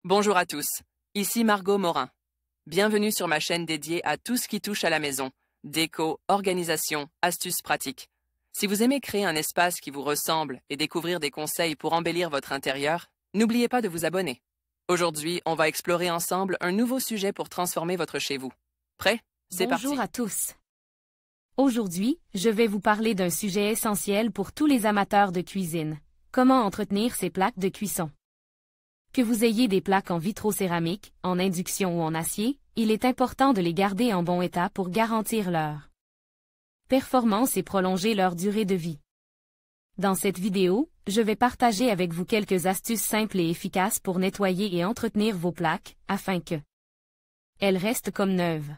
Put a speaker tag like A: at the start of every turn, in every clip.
A: Bonjour à tous, ici Margot Morin. Bienvenue sur ma chaîne dédiée à tout ce qui touche à la maison, déco, organisation, astuces pratiques. Si vous aimez créer un espace qui vous ressemble et découvrir des conseils pour embellir votre intérieur, n'oubliez pas de vous abonner. Aujourd'hui, on va explorer ensemble un nouveau sujet pour transformer votre chez vous. Prêt? C'est parti.
B: Bonjour à tous. Aujourd'hui, je vais vous parler d'un sujet essentiel pour tous les amateurs de cuisine. Comment entretenir ses plaques de cuisson. Que vous ayez des plaques en vitrocéramique, en induction ou en acier, il est important de les garder en bon état pour garantir leur performance et prolonger leur durée de vie. Dans cette vidéo, je vais partager avec vous quelques astuces simples et efficaces pour nettoyer et entretenir vos plaques, afin que elles restent comme neuves.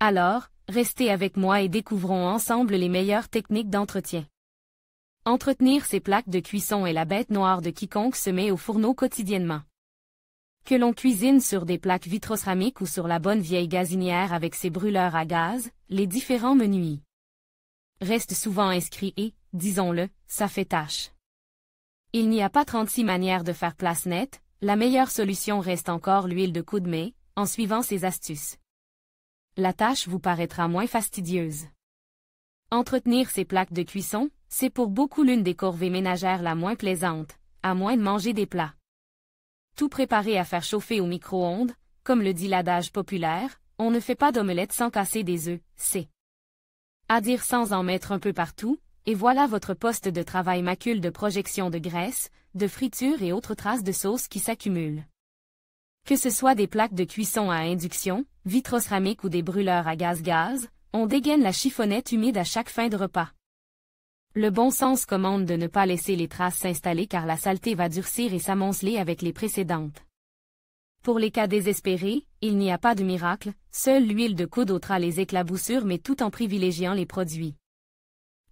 B: Alors, restez avec moi et découvrons ensemble les meilleures techniques d'entretien. Entretenir ses plaques de cuisson est la bête noire de quiconque se met au fourneau quotidiennement. Que l'on cuisine sur des plaques vitrocéramiques ou sur la bonne vieille gazinière avec ses brûleurs à gaz, les différents menus restent souvent inscrits et, disons-le, ça fait tâche. Il n'y a pas 36 manières de faire place nette, la meilleure solution reste encore l'huile de coude mais, en suivant ces astuces, la tâche vous paraîtra moins fastidieuse. Entretenir ses plaques de cuisson, c'est pour beaucoup l'une des corvées ménagères la moins plaisante, à moins de manger des plats tout préparé à faire chauffer au micro-ondes, comme le dit l'adage populaire, on ne fait pas d'omelette sans casser des œufs, c'est à dire sans en mettre un peu partout, et voilà votre poste de travail macule de projection de graisse, de friture et autres traces de sauce qui s'accumulent. Que ce soit des plaques de cuisson à induction, vitrocéramique ou des brûleurs à gaz, on dégaine la chiffonnette humide à chaque fin de repas. Le bon sens commande de ne pas laisser les traces s'installer car la saleté va durcir et s'amonceler avec les précédentes. Pour les cas désespérés, il n'y a pas de miracle, seule l'huile de coude ôtera les éclaboussures mais tout en privilégiant les produits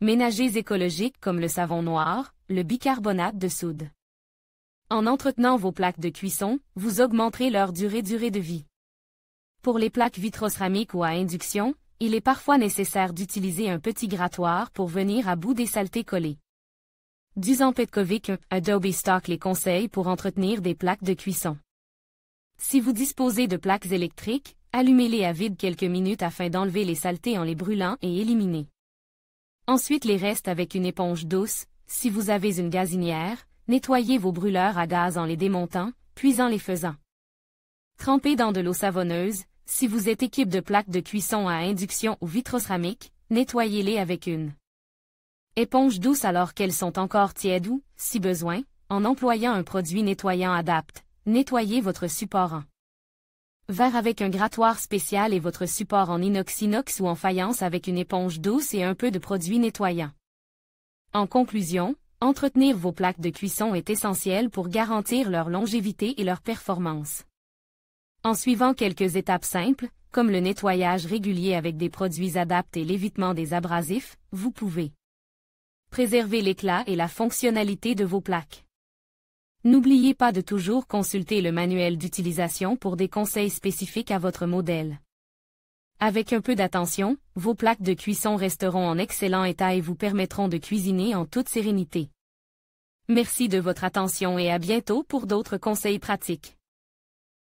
B: ménagers écologiques comme le savon noir, le bicarbonate de soude. En entretenant vos plaques de cuisson, vous augmenterez leur durée de vie. Pour les plaques vitrocéramiques ou à induction, il est parfois nécessaire d'utiliser un petit grattoir pour venir à bout des saletés collées. Dusan Petkovic, Adobe Stock les conseille pour entretenir des plaques de cuisson. Si vous disposez de plaques électriques, allumez-les à vide quelques minutes afin d'enlever les saletés en les brûlant et éliminer. Ensuite les restes avec une éponge douce, si vous avez une gazinière, nettoyez vos brûleurs à gaz en les démontant, puis en les faisant tremper dans de l'eau savonneuse. Si vous êtes équipé de plaques de cuisson à induction ou vitrocéramique, nettoyez-les avec une éponge douce alors qu'elles sont encore tièdes ou, si besoin, en employant un produit nettoyant adapte, nettoyez votre support en verre avec un grattoir spécial et votre support en inox ou en faïence avec une éponge douce et un peu de produit nettoyant. En conclusion, entretenir vos plaques de cuisson est essentiel pour garantir leur longévité et leur performance. En suivant quelques étapes simples, comme le nettoyage régulier avec des produits adaptés et l'évitement des abrasifs, vous pouvez préserver l'éclat et la fonctionnalité de vos plaques. N'oubliez pas de toujours consulter le manuel d'utilisation pour des conseils spécifiques à votre modèle. Avec un peu d'attention, vos plaques de cuisson resteront en excellent état et vous permettront de cuisiner en toute sérénité. Merci de votre attention et à bientôt pour d'autres conseils pratiques.